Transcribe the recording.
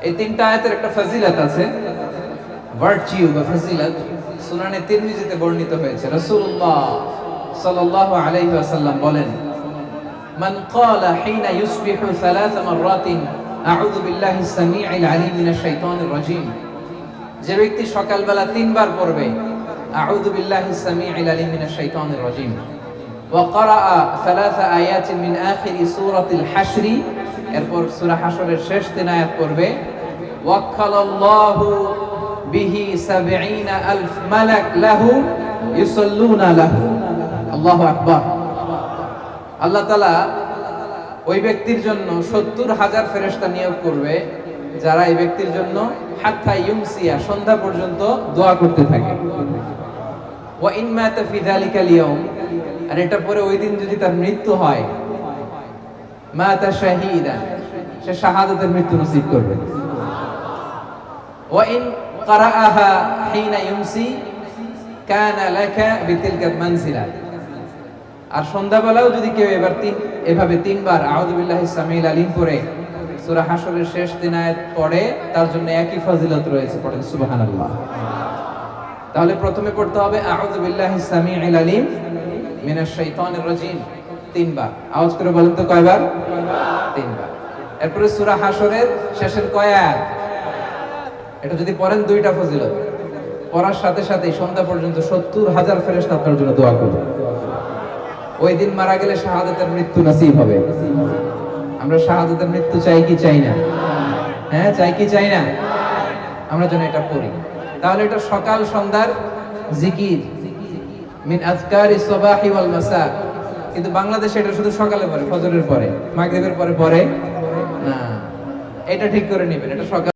এই তিনটা আয়াতের একটা ফজিলত আছে, ভার্চিউ বা ফজিলত সুনানে তিরমিজিতে বর্ণিত হয়েছে। রাসূলুল্লাহ সাল্লাল্লাহু আলাইহি ওয়াসাল্লাম বলেন, মান ক্বালা হিনা ইউসবিহু সালাসা মাররাতিন আউযু বিল্লাহিস সামিউল আলিম মিনাশ শাইতানির রাজীম, যে ব্যক্তি সকালবেলা তিনবার পড়বে আউযু বিল্লাহিস সামিউল আলিম মিনাশ শাইতানির রাজীম ওয়া ক্বারাআ সালাসা আয়াতিন মিন আখিরি সূরাতিল হাশর, এরপর সূরা হাশরের শেষ তিন আয়াত পড়বে, ওয়াক্কালাল্লাহু বিহি ৭০,০০০ মালাক লাহু ইউসাল্লুনা লাহু। আল্লাহু আকবার। আল্লাহ তাআলা ওই ব্যক্তির জন্য ৭০,০০০ ফেরেশতা নিয়োগ করবে, যারা এই ব্যক্তির জন্য হাত্তা ইউমসিয়া, সন্ধ্যা পর্যন্ত দোয়া করতে থাকে। ওয়া ইন মাতা ফি যালিকাল ইয়াউম, আর এটা পরে ওই দিন যদি তার মৃত্যু হয়, মাতা শাহীদান, সে শাহাদাতের মৃত্যু নসিব করবে। ওয়া ইন ক্বারাআহা হিনা ইউমসি কানা লাকা বিতিলকা মানজিলা, আর সন্ধ্যাবেলাও যদি কেউ এভাবে তিনবার আউযু বিল্লাহিস সামিউল আলিম পড়ে সূরা হাশরের শেষ তিন আয়াত পড়ে, তার জন্য একই ফজিলত রয়েছে। পড়েন সুবহানাল্লাহ। তাহলে প্রথমে পড়তে হবে আউযু বিল্লাহিস সামিউল আলিম মিনাশ শাইতানির রাজীম তিনবার। আওয়াজ করে বলেন তো কয়বার? তিনবার। এরপরে সূরা হাশরের শেষের কয় আয়াত, এটা যদি পড়েন দুইটা ফজিলত। পড়ার সাথে সাথে সন্ধ্যা পর্যন্ত ৭০,০০০ ফেরেশতা আপনার জন্য দোয়া করবে। ওই দিন মারা গেলে শাহাদাতের মৃত্যু নসিব হবে। আমরা শাহাদাতের মৃত্যু চাই কি চাই না? হ্যাঁ, চাই কি চাই না? আমরা যেন এটা পড়ি। তাহলে এটা সকাল সন্ধ্যার জিকির, মিন আযকারিস সাবাহি ওয়াল মাসা। কিন্তু বাংলাদেশে এটা শুধু সকালে পড়ে, ফজরের পরে, মাগরিবের পরে পড়ে না। এটা ঠিক করে নেবেন, এটা সকাল